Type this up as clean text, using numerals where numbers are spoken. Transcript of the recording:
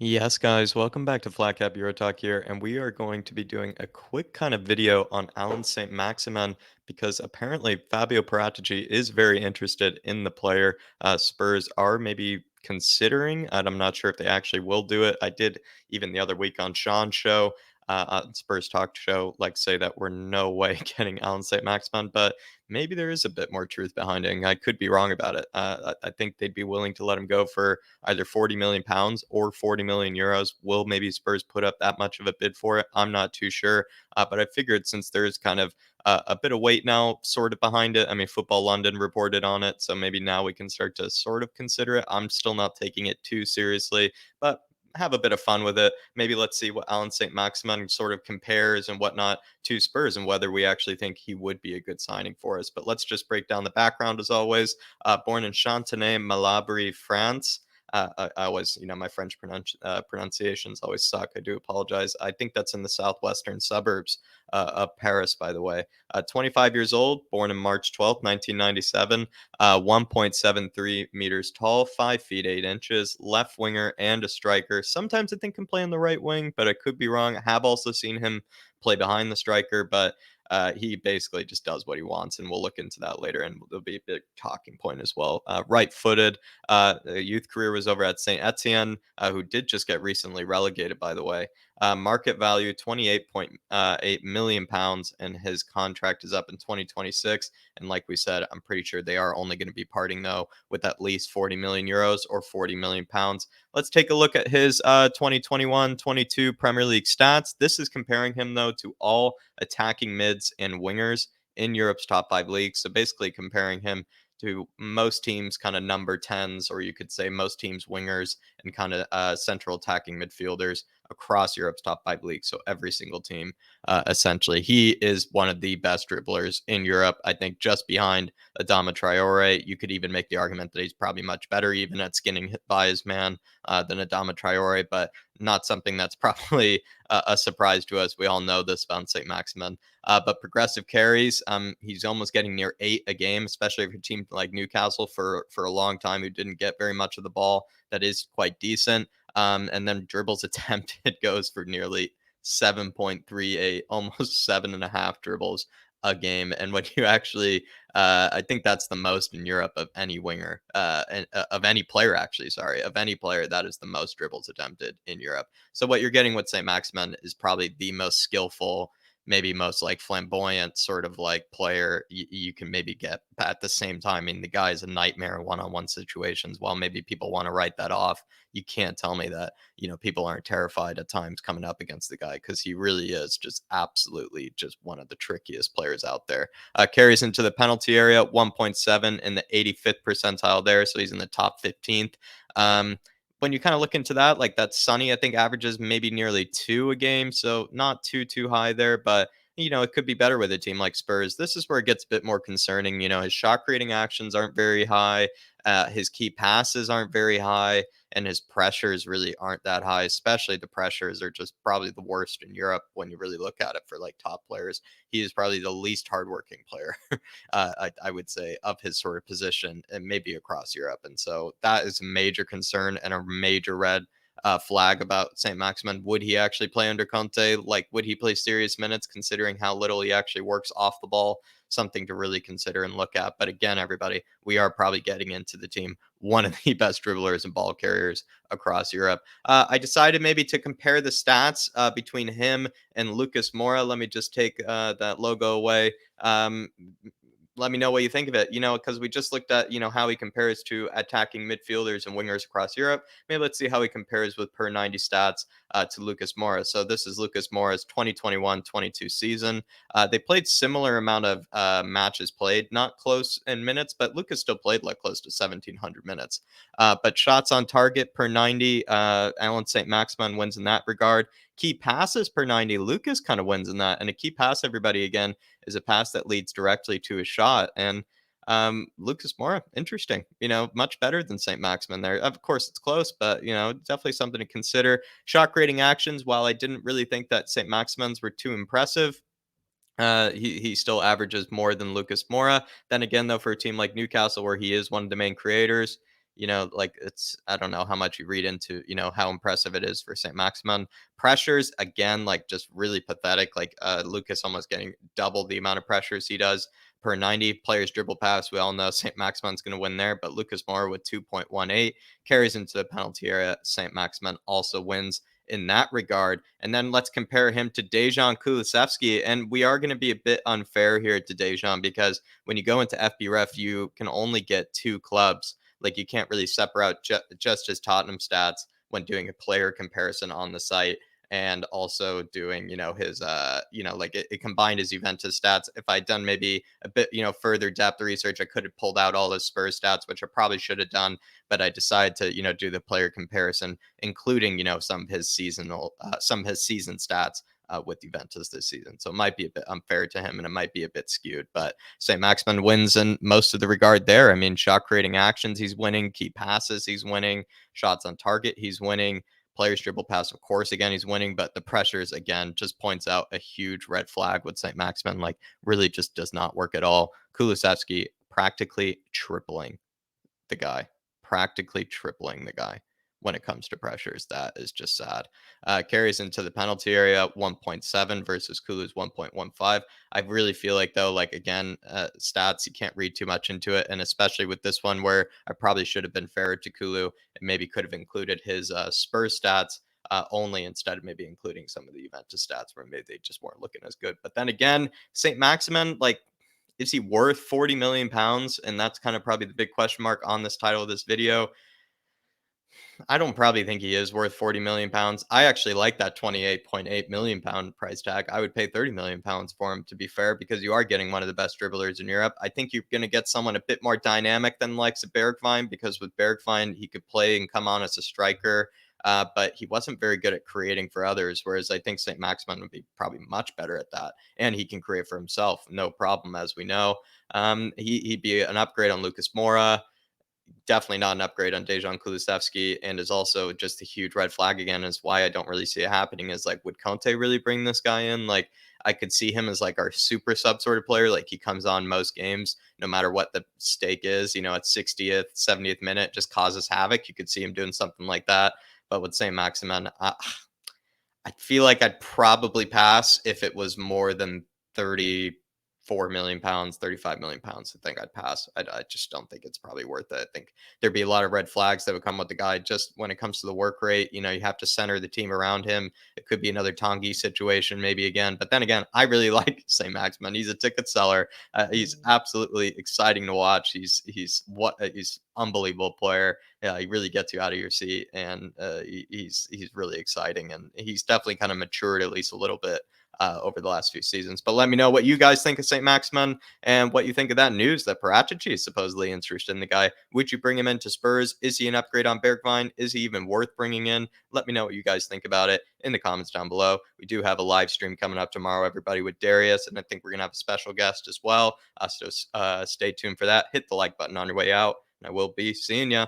Yes, guys, welcome back to flatcapeurotalk here, and we are going to be doing a quick kind of video on Alan Saint-Maximin because apparently Fabio Paratici is very interested in the player. Spurs are maybe considering, and I'm not sure if they actually will do it. I did even the other week on Sean's show, Spurs Talk show, like say that we're no way getting Alan Saint-Maximin, but maybe there is a bit more truth behind it. And I could be wrong about it. I think they'd be willing to let him go for either 40 million pounds or 40 million euros. Will maybe Spurs put up that much of a bid for it? I'm not too sure. But I figured since there's kind of a bit of weight now, sort of behind it. I mean, Football London reported on it. So maybe now we can start to sort of consider it. I'm still not taking it too seriously, but have a bit of fun with it. Maybe let's see what Alan St. Maximin sort of compares and whatnot to Spurs and whether we actually think he would be a good signing for us. But let's just break down the background as always. Born in Chantenay-Malabry, France. I always, my French pronunciations always suck. I do apologize. I think that's in the southwestern suburbs of Paris, by the way. 25 years old, born in March 12th, 1997, 1.73 meters tall, 5 feet 8 inches, left winger and a striker. Sometimes I think can play on the right wing, but I could be wrong. I have also seen him play behind the striker, but he basically just does what he wants, and we'll look into that later, and there'll be a big talking point as well. Right-footed, the youth career was over at Saint Etienne, who did just get recently relegated, by the way. Market value 28.8 million pounds, and his contract is up in 2026. And like we said, I'm pretty sure they are only going to be parting though with at least 40 million euros or 40 million pounds. Let's take a look at his 2021-22 Premier League stats. This is comparing him though to all attacking mids and wingers in Europe's top five leagues. So basically comparing him to most teams kind of number 10s, or you could say most teams wingers and kind of central attacking midfielders across Europe's top five leagues. So every single team, essentially. He is one of the best dribblers in Europe. I think just behind Adama Traore. You could even make the argument that he's probably much better even at skinning hit by his man than Adama Traore, but not something that's probably a surprise to us. We all know this about St. Maximin. But progressive carries, he's almost getting near 8 a game, especially for a team like Newcastle for a long time who didn't get very much of the ball. That is quite decent. And then dribbles attempted goes for nearly 7.38, almost 7.5 dribbles a game. And when you actually, I think that's the most in Europe of any winger, and of any player, actually, sorry, of any player, that is the most dribbles attempted in Europe. So what you're getting with St. Maximin is probably the most skillful, maybe most like flamboyant sort of like player you can maybe get. But at the same time, I mean, the guy is a nightmare in one-on-one situations. While maybe people want to write that off, you can't tell me that people aren't terrified at times coming up against the guy, because he really is just absolutely just one of the trickiest players out there. Carries into the penalty area, 1.7 in the 85th percentile there, so he's in the top 15th. When you kind of look into that, like that Sonny, I think averages maybe nearly 2 a game, so not too high there, but it could be better with a team like Spurs. This is where it gets a bit more concerning. His shot creating actions aren't very high, his key passes aren't very high, and his pressures really aren't that high. Especially the pressures are just probably the worst in Europe when you really look at it for like top players. He is probably the least hardworking player, I would say, of his sort of position, and maybe across Europe. And so that is a major concern and a major red flag about Saint Maximin. Would he actually play under Conte? Like, would he play serious minutes considering how little he actually works off the ball? Something to really consider and look at. But again, everybody, we are probably getting into the team one of the best dribblers and ball carriers across Europe. I decided maybe to compare the stats between him and Lucas Moura. Let me just take that logo away. Let me know what you think of it. Because we just looked at, how he compares to attacking midfielders and wingers across Europe. Maybe let's see how he compares with per 90 stats to Lucas Moura. So this is Lucas Moura's 2021-22 season. They played similar amount of matches played, not close in minutes, but Lucas still played like close to 1,700 minutes. But shots on target per 90, Alan St. Maximin wins in that regard. Key passes per 90, Lucas kind of wins in that. And a key pass, everybody, again, is a pass that leads directly to a shot. And Lucas Moura, interesting, much better than St. Maximin there. Of course, it's close, but, definitely something to consider. Shot creating actions, while I didn't really think that St. Maximin's were too impressive, he still averages more than Lucas Moura. Then again, though, for a team like Newcastle, where he is one of the main creators, like I don't know how much you read into, how impressive it is for St. Maximin. Pressures, again, like just really pathetic. Like Lucas almost getting double the amount of pressures he does per 90 players dribble pass. We all know St. Maximin's going to win there, but Lucas Moura with 2.18 carries into the penalty area. St. Maximin also wins in that regard. And then let's compare him to Dejan Kulusevski. And we are going to be a bit unfair here to Dejan because when you go into FBref, you can only get two clubs. Like you can't really separate just his Tottenham stats when doing a player comparison on the site and also doing, his, like it combined his Juventus stats. If I'd done maybe a bit, further depth research, I could have pulled out all his Spurs stats, which I probably should have done. But I decided to, do the player comparison, including, some of his season stats with Juventus this season. So it might be a bit unfair to him and it might be a bit skewed, but St. Maximin wins in most of the regard there. I mean, shot creating actions, he's winning. Key passes, he's winning. Shots on target, he's winning. Players dribble pass, of course, again, he's winning. But the pressures, again, just points out a huge red flag with St. Maximin. Like, really just does not work at all. Kulusevski practically tripling the guy, practically tripling the guy when it comes to pressures. That is just sad. Carries into the penalty area 1.7 versus Kulu's 1.15. I really feel like, though, like again, stats, you can't read too much into it. And especially with this one where I probably should have been fairer to Kulu and maybe could have included his Spurs stats. Only instead of maybe including some of the Juventus stats where maybe they just weren't looking as good. But then again, St. Maximin, like, is he worth 40 million pounds? And that's kind of probably the big question mark on this title of this video. I don't probably think he is worth 40 million pounds. I actually like that 28.8 million pound price tag. I would pay 30 million pounds for him, to be fair, because you are getting one of the best dribblers in Europe. I think you're going to get someone a bit more dynamic than likes of Bergwijn, because with Bergwijn, he could play and come on as a striker. But he wasn't very good at creating for others, whereas I think St. Maximin would be probably much better at that. And he can create for himself, no problem, as we know. He'd be an upgrade on Lucas Moura, definitely not an upgrade on Dejan Kulusevski, and is also just a huge red flag again. Is why I don't really see it happening. Is like, would Conte really bring this guy in? Like, I could see him as like our super sub sort of player. Like he comes on most games, no matter what the stake is. At 60th, 70th minute, just causes havoc. You could see him doing something like that. But with Saint Maximin, I feel like I'd probably pass if it was more than 34 million pounds, 35 million pounds. I think I'd pass. I just don't think it's probably worth it. I think there'd be a lot of red flags that would come with the guy just when it comes to the work rate. You have to center the team around him. It could be another Tanguy situation, maybe again. But then again, I really like St. Maximin. He's a ticket seller. He's absolutely exciting to watch. He's unbelievable player. Yeah, he really gets you out of your seat, and he's really exciting, and he's definitely kind of matured at least a little bit over the last few seasons. But let me know what you guys think of Saint Maximin and what you think of that news that Paratici is supposedly interested in the guy. Would you bring him into Spurs? Is he an upgrade on Bergwijn? Is he even worth bringing in? Let me know what you guys think about it in the comments down below. We do have a live stream coming up tomorrow, everybody, with Darius, and I think we're gonna have a special guest as well. So stay tuned for that. Hit the like button on your way out. I will be seeing ya.